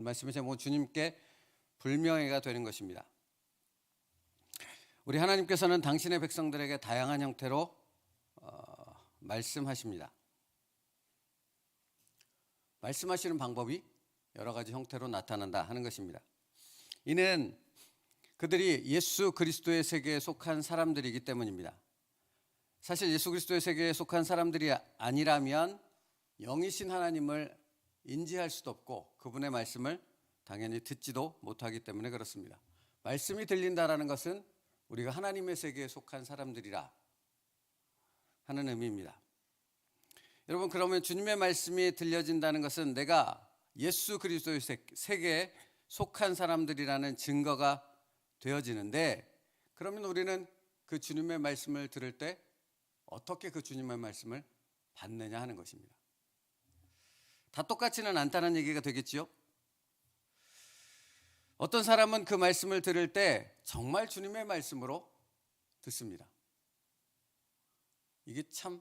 말씀의 제목은 주님께 불명예가 되는 것입니다. 우리 하나님께서는 당신의 백성들에게 다양한 형태로 말씀하십니다. 말씀하시는 방법이 여러 가지 형태로 나타난다 하는 것입니다. 이는 그들이 예수 그리스도의 세계에 속한 사람들이기 때문입니다. 사실 예수 그리스도의 세계에 속한 사람들이 아니라면 영이신 하나님을 인지할 수도 없고 그분의 말씀을 당연히 듣지도 못하기 때문에 그렇습니다. 말씀이 들린다라는 것은 우리가 하나님의 세계에 속한 사람들이라 하는 의미입니다. 여러분, 그러면 주님의 말씀이 들려진다는 것은 내가 예수 그리스도의 세계에 속한 사람들이라는 증거가 되어지는데, 그러면 우리는 그 주님의 말씀을 들을 때 어떻게 그 주님의 말씀을 받느냐 하는 것입니다. 다 똑같지는 않다는 얘기가 되겠지요. 어떤 사람은 그 말씀을 들을 때 정말 주님의 말씀으로 듣습니다. 이게 참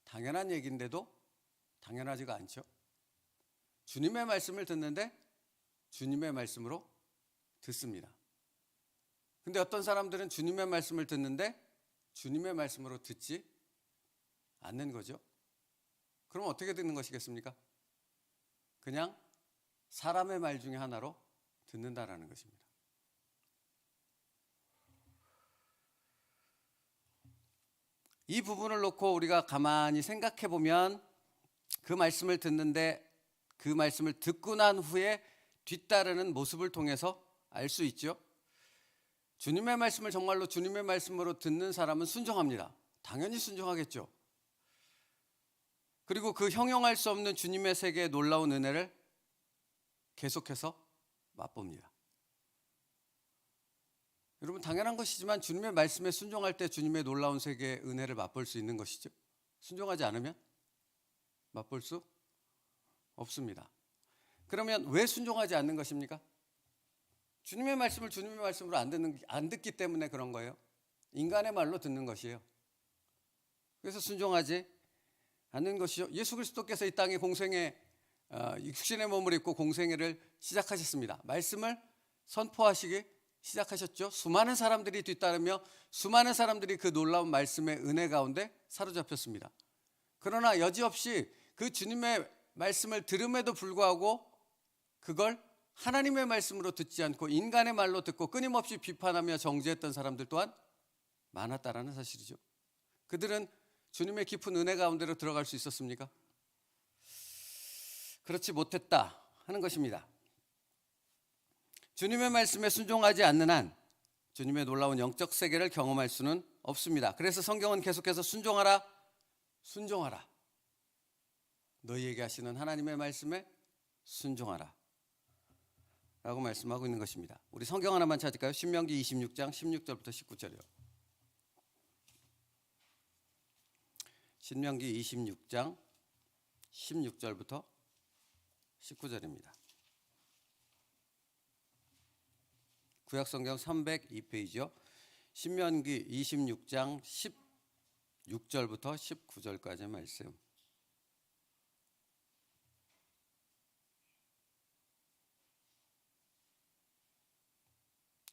당연한 얘기인데도 당연하지가 않죠. 주님의 말씀을 듣는데 주님의 말씀으로 듣습니다. 근데 어떤 사람들은 주님의 말씀을 듣는데 주님의 말씀으로 듣지 않는 거죠. 그럼 어떻게 듣는 것이겠습니까? 그냥 사람의 말 중에 하나로 듣는다라는 것입니다. 이 부분을 놓고 우리가 가만히 생각해 보면 그 말씀을 듣는데 그 말씀을 듣고 난 후에 뒤따르는 모습을 통해서 알 수 있죠. 주님의 말씀을 정말로 주님의 말씀으로 듣는 사람은 순종합니다. 당연히 순종하겠죠. 그리고 그 형용할 수 없는 주님의 세계의 놀라운 은혜를 계속해서 맛봅니다. 여러분, 당연한 것이지만 주님의 말씀에 순종할 때 주님의 놀라운 세계의 은혜를 맛볼 수 있는 것이죠. 순종하지 않으면 맛볼 수 없습니다. 그러면 왜 순종하지 않는 것입니까? 주님의 말씀을 주님의 말씀으로 안 듣기 때문에 그런 거예요. 인간의 말로 듣는 것이에요. 그래서 순종하지 않는 것이죠. 예수 그리스도께서 이 땅에 공생애 육신의 몸을 입고 공생애를 시작하셨습니다. 말씀을 선포하시기 시작하셨죠. 수많은 사람들이 뒤따르며 수많은 사람들이 그 놀라운 말씀의 은혜 가운데 사로잡혔습니다. 그러나 여지없이 그 주님의 말씀을 들음에도 불구하고 그걸 하나님의 말씀으로 듣지 않고 인간의 말로 듣고 끊임없이 비판하며 정죄했던 사람들 또한 많았다라는 사실이죠. 그들은 주님의 깊은 은혜 가운데로 들어갈 수 있었습니까? 그렇지 못했다 하는 것입니다. 주님의 말씀에 순종하지 않는 한 주님의 놀라운 영적 세계를 경험할 수는 없습니다. 그래서 성경은 계속해서 순종하라, 순종하라. 너희에게 하시는 하나님의 말씀에 순종하라 라고 말씀하고 있는 것입니다. 우리 성경 하나만 찾을까요? 신명기 26장 16절부터 19절이요. 신명기 26장 16절부터 19절입니다. 구약성경 302페이지요. 신명기 26장 16절부터 19절까지의 말씀.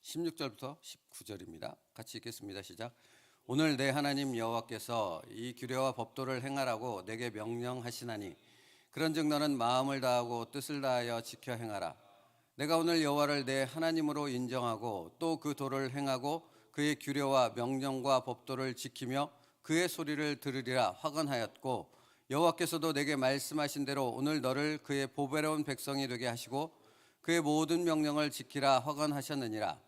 (16절부터 19절입니다) 같이 읽겠습니다. 시작. 오늘 내 하나님 여호와께서 이 규례와 법도를 행하라고 내게 명령하시나니 그런즉 너는 마음을 다하고 뜻을 다하여 지켜 행하라. 내가 오늘 여호와를 내 하나님으로 인정하고 또 그 도를 행하고 그의 규례와 명령과 법도를 지키며 그의 소리를 들으리라 화건하였고, 여호와께서도 내게 말씀하신 대로 오늘 너를 그의 보배로운 백성이 되게 하시고 그의 모든 명령을 지키라 화건하셨느니라.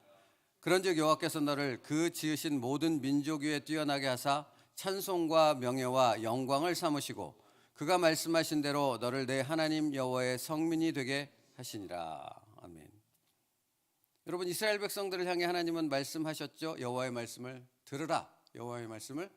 그런즉 여호와께서 너를 그 지으신 모든 민족 위에 뛰어나게 하사 찬송과 명예와 영광을 삼으시고 그가 말씀하신 대로 너를 내 하나님 여호와의 성민이 되게 하시니라. 아멘. 여러분, 이스라엘 백성들을 향해 하나님은 말씀하셨죠. 여호와의 말씀을 들으라, 여호와의 말씀을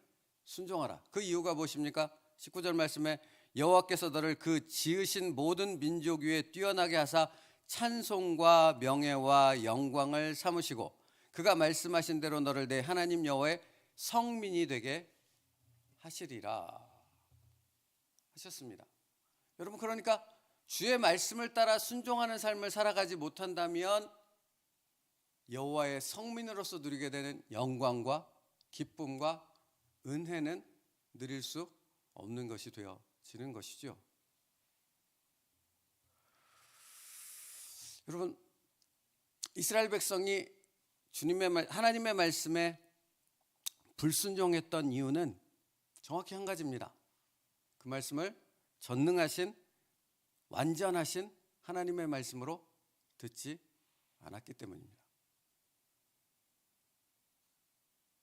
순종하라. 그 이유가 무엇입니까? 19절 말씀에 여호와께서 너를 그 지으신 모든 민족 위에 뛰어나게 하사 찬송과 명예와 영광을 삼으시고 그가 말씀하신 대로 너를 내 하나님 여호와의 성민이 되게 하시리라 하셨습니다. 여러분, 그러니까 주의 말씀을 따라 순종하는 삶을 살아가지 못한다면 여호와의 성민으로서 누리게 되는 영광과 기쁨과 은혜는 누릴 수 없는 것이 되어지는 것이죠. 여러분, 이스라엘 백성이 하나님의 말씀에 불순종했던 이유는 정확히 한 가지입니다. 그 말씀을 전능하신 완전하신 하나님의 말씀으로 듣지 않았기 때문입니다.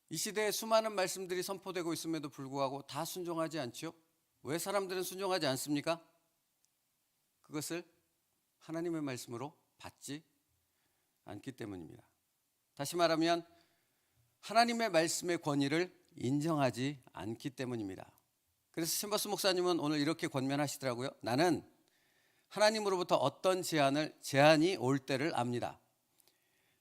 이 시대에 수많은 말씀들이 선포되고 있음에도 불구하고 다 순종하지 않죠? 왜 사람들은 순종하지 않습니까? 그것을 하나님의 말씀으로 받지 않기 때문입니다. 다시 말하면 하나님의 말씀의 권위를 인정하지 않기 때문입니다. 그래서 챔버스 목사님은 오늘 이렇게 권면하시더라고요. 나는 하나님으로부터 어떤 제안이 올 때를 압니다.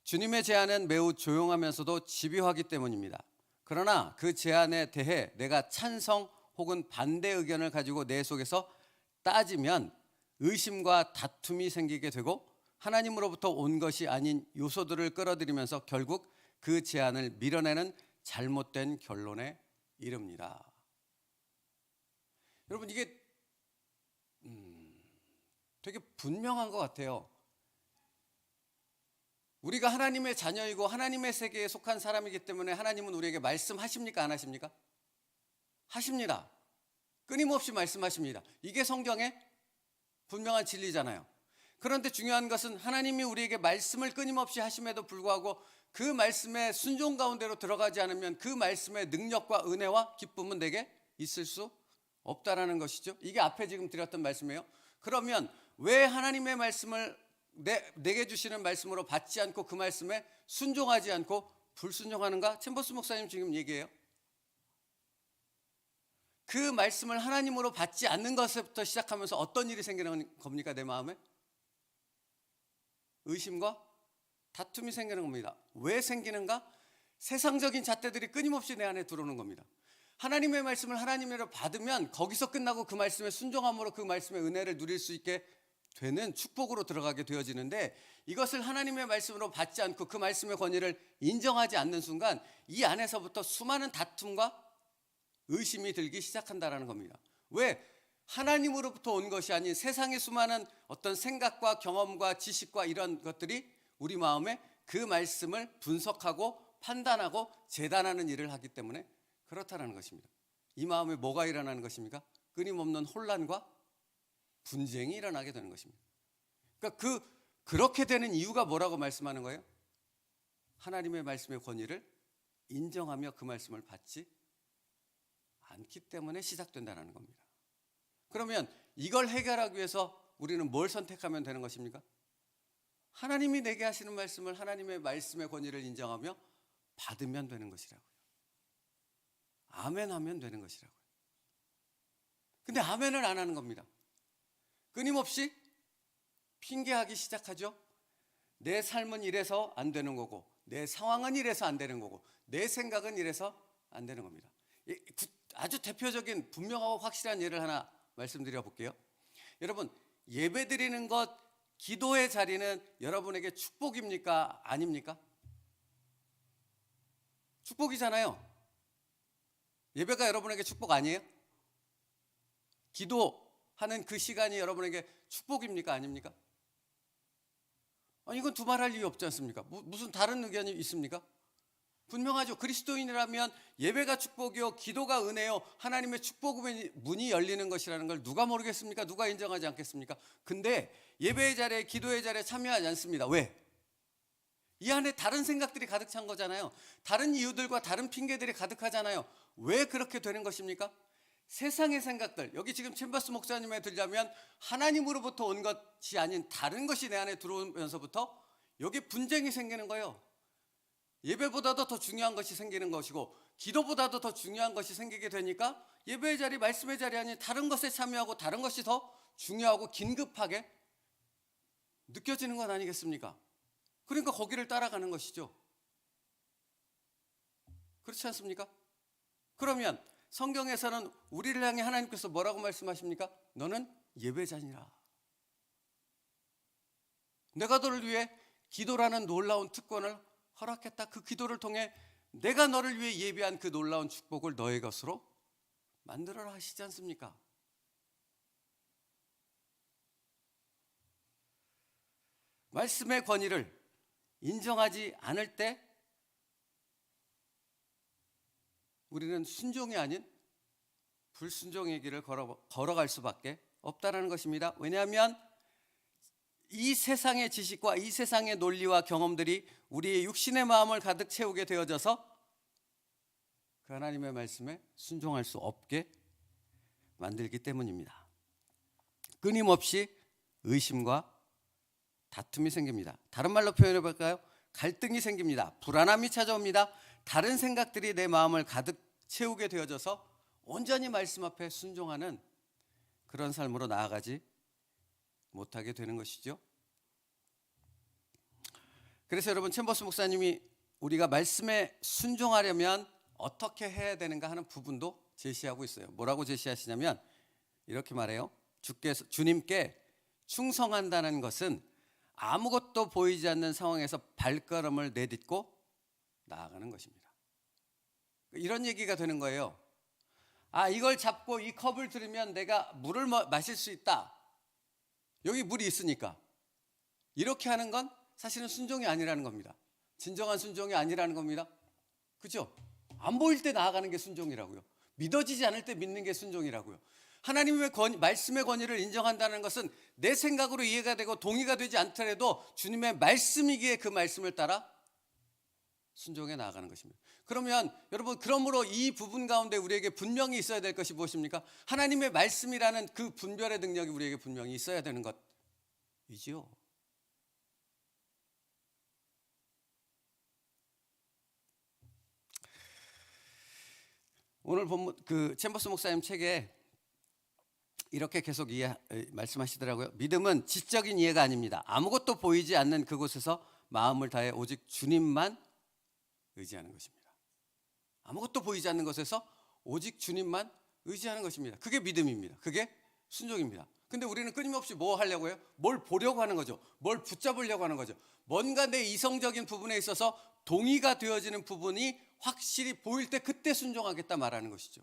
주님의 제안은 매우 조용하면서도 집요하기 때문입니다. 그러나 그 제안에 대해 내가 찬성 혹은 반대 의견을 가지고 내 속에서 따지면 의심과 다툼이 생기게 되고 하나님으로부터 온 것이 아닌 요소들을 끌어들이면서 결국 그 제안을 밀어내는 잘못된 결론에 이릅니다. 여러분, 이게 되게 분명한 것 같아요. 우리가 하나님의 자녀이고 하나님의 세계에 속한 사람이기 때문에 하나님은 우리에게 말씀하십니까? 안 하십니까? 하십니다. 끊임없이 말씀하십니다. 이게 성경의 분명한 진리잖아요. 그런데 중요한 것은 하나님이 우리에게 말씀을 끊임없이 하심에도 불구하고 그 말씀의 순종 가운데로 들어가지 않으면 그 말씀의 능력과 은혜와 기쁨은 내게 있을 수 없다라는 것이죠. 이게 앞에 지금 드렸던 말씀이에요. 그러면 왜 하나님의 말씀을 내게 주시는 말씀으로 받지 않고 그 말씀에 순종하지 않고 불순종하는가? 챔버스 목사님 지금 얘기해요. 그 말씀을 하나님으로 받지 않는 것부터 시작하면서 어떤 일이 생기는 겁니까? 내 마음에 의심과 다툼이 생기는 겁니다. 왜 생기는가? 세상적인 잣대들이 끊임없이 내 안에 들어오는 겁니다. 하나님의 말씀을 하나님으로 받으면 거기서 끝나고 그 말씀에 순종함으로 그 말씀의 은혜를 누릴 수 있게 되는 축복으로 들어가게 되어지는데, 이것을 하나님의 말씀으로 받지 않고 그 말씀의 권위를 인정하지 않는 순간 이 안에서부터 수많은 다툼과 의심이 들기 시작한다는 겁니다. 왜? 하나님으로부터 온 것이 아닌 세상의 수많은 어떤 생각과 경험과 지식과 이런 것들이 우리 마음에 그 말씀을 분석하고 판단하고 재단하는 일을 하기 때문에 그렇다는 것입니다. 이 마음에 뭐가 일어나는 것입니까? 끊임없는 혼란과 분쟁이 일어나게 되는 것입니다. 그러니까 그렇게 되는 이유가 뭐라고 말씀하는 거예요? 하나님의 말씀의 권위를 인정하며 그 말씀을 받지 않기 때문에 시작된다는 겁니다. 그러면 이걸 해결하기 위해서 우리는 뭘 선택하면 되는 것입니까? 하나님이 내게 하시는 말씀을 하나님의 말씀의 권위를 인정하며 받으면 되는 것이라고요. 아멘 하면 되는 것이라고요. 근데 아멘을 안 하는 겁니다. 끊임없이 핑계하기 시작하죠. 내 삶은 이래서 안 되는 거고, 내 상황은 이래서 안 되는 거고, 내 생각은 이래서 안 되는 겁니다. 아주 대표적인 분명하고 확실한 예를 하나 말씀드려 볼게요. 여러분, 예배 드리는 것, 기도의 자리는 여러분에게 축복입니까? 아닙니까? 축복이잖아요. 예배가 여러분에게 축복 아니에요? 기도하는 그 시간이 여러분에게 축복입니까? 아닙니까? 이건 두말할 이유 없지 않습니까? 무슨 다른 의견이 있습니까? 분명하죠. 그리스도인이라면 예배가 축복이요, 기도가 은혜요, 하나님의 축복의 문이 열리는 것이라는 걸 누가 모르겠습니까? 누가 인정하지 않겠습니까? 근데 예배의 자리에, 기도의 자리에 참여하지 않습니다. 왜? 이 안에 다른 생각들이 가득 찬 거잖아요. 다른 이유들과 다른 핑계들이 가득하잖아요. 왜 그렇게 되는 것입니까? 세상의 생각들, 여기 지금 챔버스 목사님에 들자면 하나님으로부터 온 것이 아닌 다른 것이 내 안에 들어오면서부터 여기 분쟁이 생기는 거예요. 예배보다도 더 중요한 것이 생기는 것이고, 기도보다도 더 중요한 것이 생기게 되니까 예배의 자리, 말씀의 자리 아닌 다른 것에 참여하고 다른 것이 더 중요하고 긴급하게 느껴지는 건 아니겠습니까? 그러니까 거기를 따라가는 것이죠. 그렇지 않습니까? 그러면 성경에서는 우리를 향해 하나님께서 뭐라고 말씀하십니까? 너는 예배자니라. 내가 너를 위해 기도라는 놀라운 특권을 허락했다. 그 기도를 통해 내가 너를 위해 예비한 그 놀라운 축복을 너의 것으로 만들어라 하시지 않습니까? 말씀의 권위를 인정하지 않을 때 우리는 순종이 아닌 불순종의 길을 걸어갈 수밖에 없다는 것입니다. 왜냐하면 이 세상의 지식과 이 세상의 논리와 경험들이 우리의 육신의 마음을 가득 채우게 되어져서 그 하나님의 말씀에 순종할 수 없게 만들기 때문입니다. 끊임없이 의심과 다툼이 생깁니다. 다른 말로 표현해 볼까요? 갈등이 생깁니다. 불안함이 찾아옵니다. 다른 생각들이 내 마음을 가득 채우게 되어져서 온전히 말씀 앞에 순종하는 그런 삶으로 나아가지 못하게 되는 것이죠. 그래서 여러분, 챔버스 목사님이 우리가 말씀에 순종하려면 어떻게 해야 되는가 하는 부분도 제시하고 있어요. 뭐라고 제시하시냐면 이렇게 말해요. 주님께 충성한다는 것은 아무것도 보이지 않는 상황에서 발걸음을 내딛고 나아가는 것입니다. 이런 얘기가 되는 거예요. 이걸 잡고 이 컵을 들으면 내가 물을 마실 수 있다. 여기 물이 있으니까. 이렇게 하는 건 사실은 순종이 아니라는 겁니다. 진정한 순종이 아니라는 겁니다. 그죠? 안 보일 때 나아가는 게 순종이라고요. 믿어지지 않을 때 믿는 게 순종이라고요. 하나님의 말씀의 권위를 인정한다는 것은 내 생각으로 이해가 되고 동의가 되지 않더라도 주님의 말씀이기에 그 말씀을 따라 순종해 나아가는 것입니다. 그러면 여러분, 그러므로 이 부분 가운데 우리에게 분명히 있어야 될 것이 무엇입니까? 하나님의 말씀이라는 그 분별의 능력이 우리에게 분명히 있어야 되는 것이지요. 오늘 본문 챔버스 목사님 책에 이렇게 계속 말씀하시더라고요. 믿음은 지적인 이해가 아닙니다. 아무것도 보이지 않는 그곳에서 마음을 다해 오직 주님만 의지하는 것입니다. 아무것도 보이지 않는 것에서 오직 주님만 의지하는 것입니다. 그게 믿음입니다. 그게 순종입니다. 근데 우리는 끊임없이 뭐 하려고 해요? 뭘 보려고 하는 거죠. 뭘 붙잡으려고 하는 거죠. 뭔가 내 이성적인 부분에 있어서 동의가 되어지는 부분이 확실히 보일 때 그때 순종하겠다 말하는 것이죠.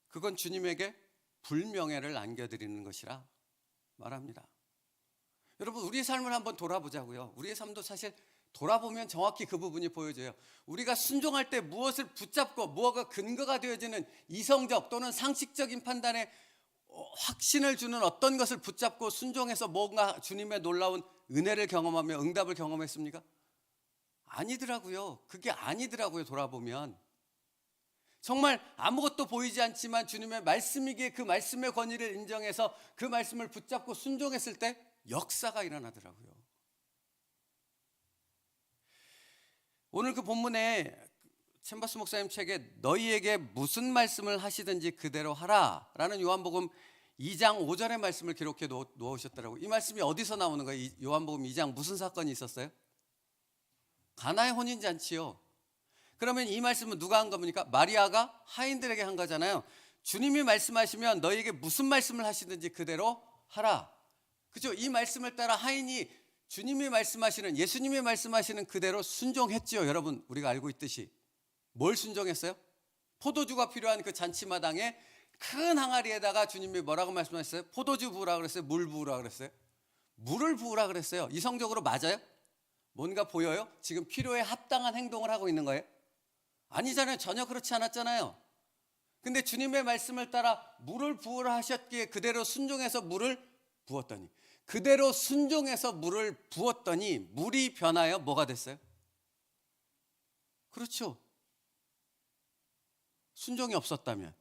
그건 주님에게 불명예를 안겨드리는 것이라 말합니다. 여러분, 우리의 삶을 한번 돌아보자고요. 우리의 삶도 사실 돌아보면 정확히 그 부분이 보여져요. 우리가 순종할 때 무엇을 붙잡고 무엇가 근거가 되어지는 이성적 또는 상식적인 판단에 확신을 주는 어떤 것을 붙잡고 순종해서 뭔가 주님의 놀라운 은혜를 경험하며 응답을 경험했습니까? 아니더라고요. 그게 아니더라고요. 돌아보면 정말 아무것도 보이지 않지만 주님의 말씀이기에 그 말씀의 권위를 인정해서 그 말씀을 붙잡고 순종했을 때 역사가 일어나더라고요. 오늘 그 본문에 챔버스 목사님 책에 너희에게 무슨 말씀을 하시든지 그대로 하라라는 요한복음 2장 5절의 말씀을 기록해 놓으셨더라고요. 이 말씀이 어디서 나오는 거예요? 요한복음 2장 무슨 사건이 있었어요? 가나의 혼인잔치요. 그러면 이 말씀은 누가 한 겁니까? 마리아가 하인들에게 한 거잖아요. 주님이 말씀하시면 너희에게 무슨 말씀을 하시든지 그대로 하라. 그죠? 이 말씀을 따라 하인이 주님이 말씀하시는, 예수님이 말씀하시는 그대로 순종했지요. 여러분, 우리가 알고 있듯이. 뭘 순종했어요? 포도주가 필요한 그 잔치마당에 큰 항아리에다가 주님이 뭐라고 말씀하셨어요? 포도주 부으라 그랬어요? 물 부으라 그랬어요? 물을 부으라 그랬어요. 이성적으로 맞아요? 뭔가 보여요? 지금 필요에 합당한 행동을 하고 있는 거예요? 아니잖아요. 전혀 그렇지 않았잖아요. 근데 주님의 말씀을 따라 물을 부으라 하셨기에 그대로 순종해서 물을 부었더니, 그대로 순종해서 물을 부었더니 물이 변하여 뭐가 됐어요? 그렇죠. 순종이 없었다면.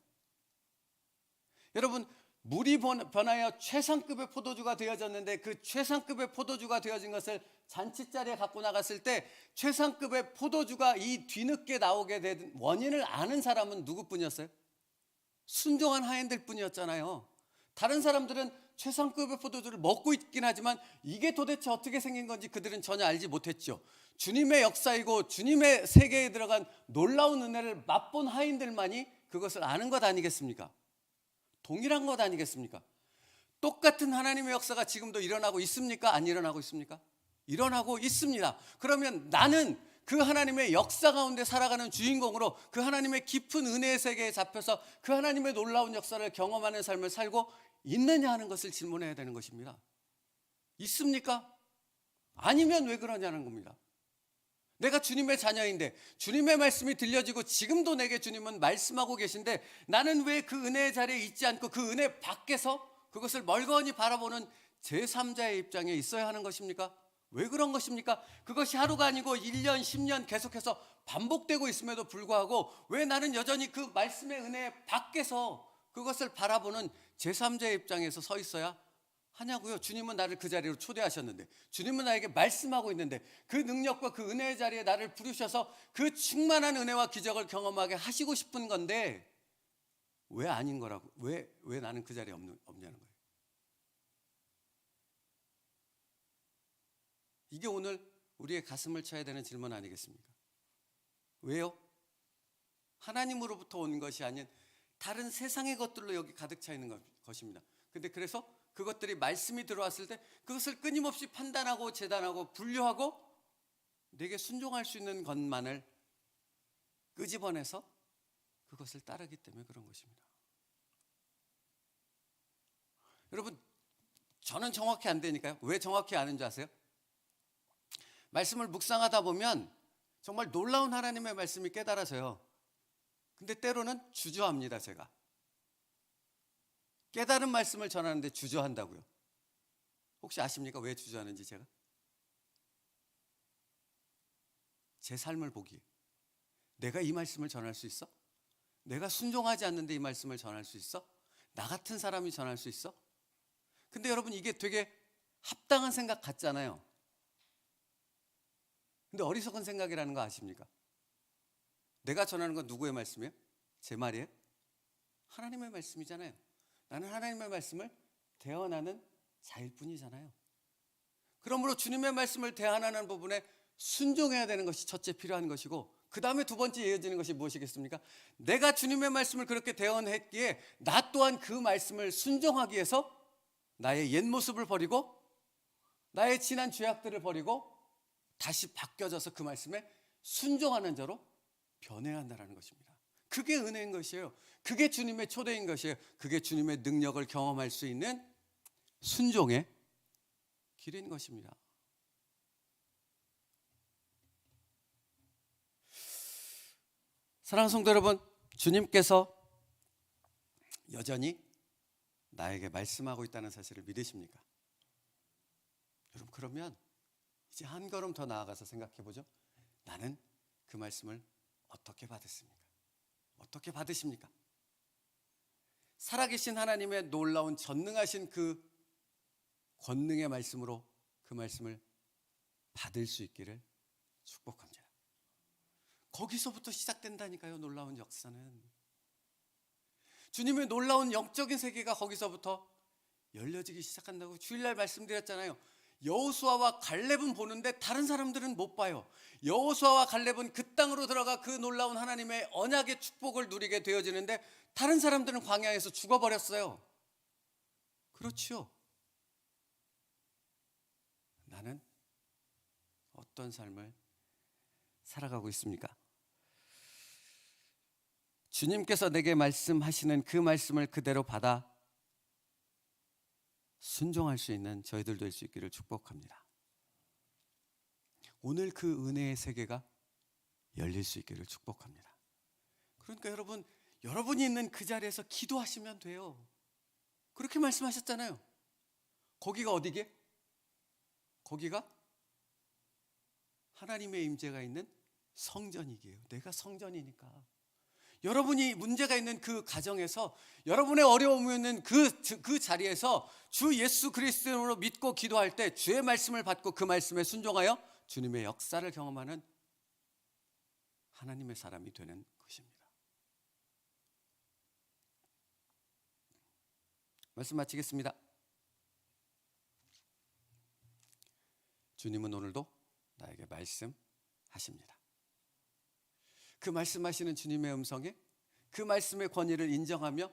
여러분, 물이 변하여 최상급의 포도주가 되어졌는데 그 최상급의 포도주가 되어진 것을 잔치자리에 갖고 나갔을 때 최상급의 포도주가 이 뒤늦게 나오게 된 원인을 아는 사람은 누구뿐이었어요? 순종한 하인들 뿐이었잖아요. 다른 사람들은 최상급의 포도주를 먹고 있긴 하지만 이게 도대체 어떻게 생긴 건지 그들은 전혀 알지 못했죠. 주님의 역사이고 주님의 세계에 들어간 놀라운 은혜를 맛본 하인들만이 그것을 아는 것 아니겠습니까? 동일한 것 아니겠습니까? 똑같은 하나님의 역사가 지금도 일어나고 있습니까? 안 일어나고 있습니까? 일어나고 있습니다. 그러면 나는 그 하나님의 역사 가운데 살아가는 주인공으로 그 하나님의 깊은 은혜의 세계에 잡혀서 그 하나님의 놀라운 역사를 경험하는 삶을 살고 있느냐 하는 것을 질문해야 되는 것입니다. 있습니까? 아니면 왜 그러냐는 겁니다. 내가 주님의 자녀인데 주님의 말씀이 들려지고 지금도 내게 주님은 말씀하고 계신데 나는 왜 그 은혜의 자리에 있지 않고 그 은혜 밖에서 그것을 멀거니 바라보는 제3자의 입장에 있어야 하는 것입니까? 왜 그런 것입니까? 그것이 하루가 아니고 1년, 10년 계속해서 반복되고 있음에도 불구하고 왜 나는 여전히 그 말씀의 은혜 밖에서 그것을 바라보는 제3자의 입장에서 서 있어야 하냐고요. 주님은 나를 그 자리로 초대하셨는데, 주님은 나에게 말씀하고 있는데, 그 능력과 그 은혜의 자리에 나를 부르셔서 그 충만한 은혜와 기적을 경험하게 하시고 싶은 건데 왜 아닌 거라고? 왜 나는 그 자리에 없냐는 거예요. 이게 오늘 우리의 가슴을 쳐야 되는 질문 아니겠습니까? 왜요? 하나님으로부터 온 것이 아닌 다른 세상의 것들로 여기 가득 차 있는 것입니다. 근데 그래서 그것들이 말씀이 들어왔을 때 그것을 끊임없이 판단하고 재단하고 분류하고 내게 순종할 수 있는 것만을 끄집어내서 그것을 따르기 때문에 그런 것입니다. 여러분, 저는 정확히 안 되니까요. 왜 정확히 아는 줄 아세요? 말씀을 묵상하다 보면 정말 놀라운 하나님의 말씀이 깨달아져요. 근데 때로는 주저합니다, 제가. 깨달은 말씀을 전하는데 주저한다고요. 혹시 아십니까? 왜 주저하는지 제가? 제 삶을 보기에 내가 이 말씀을 전할 수 있어? 내가 순종하지 않는데 이 말씀을 전할 수 있어? 나 같은 사람이 전할 수 있어? 근데 여러분, 이게 되게 합당한 생각 같잖아요. 근데 어리석은 생각이라는 거 아십니까? 내가 전하는 건 누구의 말씀이에요? 제 말이에요? 하나님의 말씀이잖아요. 나는 하나님의 말씀을 대언하는 자일 뿐이잖아요. 그러므로 주님의 말씀을 대언하는 부분에 순종해야 되는 것이 첫째 필요한 것이고, 그 다음에 두 번째 이어지는 것이 무엇이겠습니까? 내가 주님의 말씀을 그렇게 대언했기에 나 또한 그 말씀을 순종하기 위해서 나의 옛 모습을 버리고 나의 지난 죄악들을 버리고 다시 바뀌어져서 그 말씀에 순종하는 자로 변해야 한다는 것입니다. 그게 은혜인 것이에요. 그게 주님의 초대인 것이에요. 그게 주님의 능력을 경험할 수 있는 순종의 길인 것입니다. 사랑하는 성도 여러분, 주님께서 여전히 나에게 말씀하고 있다는 사실을 믿으십니까? 여러분, 그러면 이제 한 걸음 더 나아가서 생각해 보죠. 나는 그 말씀을 어떻게 받았습니까? 어떻게 받으십니까? 살아계신 하나님의 놀라운 전능하신 그 권능의 말씀으로 그 말씀을 받을 수 있기를 축복합니다. 거기서부터 시작된다니까요, 놀라운 역사는. 주님의 놀라운 영적인 세계가 거기서부터 열려지기 시작한다고 주일날 말씀드렸잖아요. 여호수아와 갈렙은 보는데 다른 사람들은 못 봐요. 여호수아와 갈렙은 그 땅으로 들어가 그 놀라운 하나님의 언약의 축복을 누리게 되어지는데 다른 사람들은 광야에서 죽어버렸어요. 그렇죠. 나는 어떤 삶을 살아가고 있습니까? 주님께서 내게 말씀하시는 그 말씀을 그대로 받아 순종할 수 있는 저희들 될 수 있기를 축복합니다. 오늘 그 은혜의 세계가 열릴 수 있기를 축복합니다. 그러니까 여러분, 여러분이 있는 그 자리에서 기도하시면 돼요. 그렇게 말씀하셨잖아요. 거기가 어디게? 거기가 하나님의 임재가 있는 성전이게요. 내가 성전이니까. 여러분이 문제가 있는 그 가정에서, 여러분의 어려움이 있는 그 자리에서 주 예수 그리스도로 믿고 기도할 때 주의 말씀을 받고 그 말씀에 순종하여 주님의 역사를 경험하는 하나님의 사람이 되는 것입니다. 말씀 마치겠습니다. 주님은 오늘도 나에게 말씀하십니다. 그 말씀하시는 주님의 음성에 그 말씀의 권위를 인정하며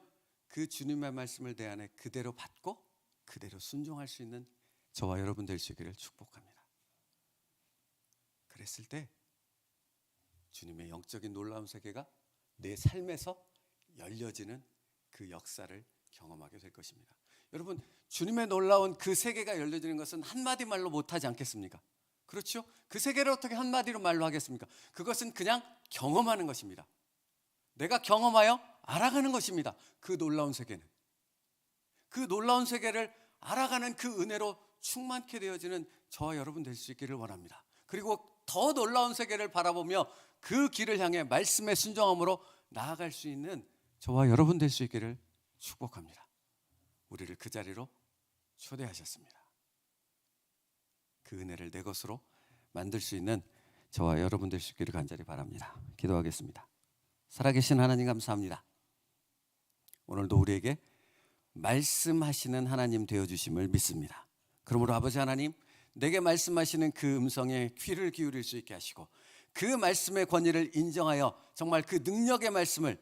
그 주님의 말씀을 내 안에 그대로 받고 그대로 순종할 수 있는 저와 여러분 될 수 있기를 축복합니다. 그랬을 때 주님의 영적인 놀라운 세계가 내 삶에서 열려지는 그 역사를 경험하게 될 것입니다. 여러분, 주님의 놀라운 그 세계가 열려지는 것은 한마디 말로 못하지 않겠습니까? 그렇죠? 그 세계를 어떻게 한마디로 말로 하겠습니까? 그것은 그냥 경험하는 것입니다. 내가 경험하여 알아가는 것입니다. 그 놀라운 세계는. 그 놀라운 세계를 알아가는 그 은혜로 충만케 되어지는 저와 여러분 될 수 있기를 원합니다. 그리고 더 놀라운 세계를 바라보며 그 길을 향해 말씀의 순종함으로 나아갈 수 있는 저와 여러분 될 수 있기를 축복합니다. 우리를 그 자리로 초대하셨습니다. 그 은혜를 내 것으로 만들 수 있는 저와 여러분 될 수 있기를 간절히 바랍니다. 기도하겠습니다. 살아계신 하나님 감사합니다. 오늘도 우리에게 말씀하시는 하나님 되어주심을 믿습니다. 그러므로 아버지 하나님, 내게 말씀하시는 그 음성에 귀를 기울일 수 있게 하시고 그 말씀의 권위를 인정하여 정말 그 능력의 말씀을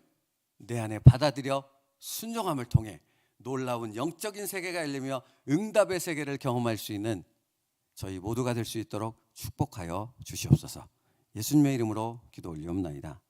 내 안에 받아들여 순종함을 통해 놀라운 영적인 세계가 열리며 응답의 세계를 경험할 수 있는 저희 모두가 될 수 있도록 축복하여 주시옵소서. 예수님의 이름으로 기도 올리옵나이다.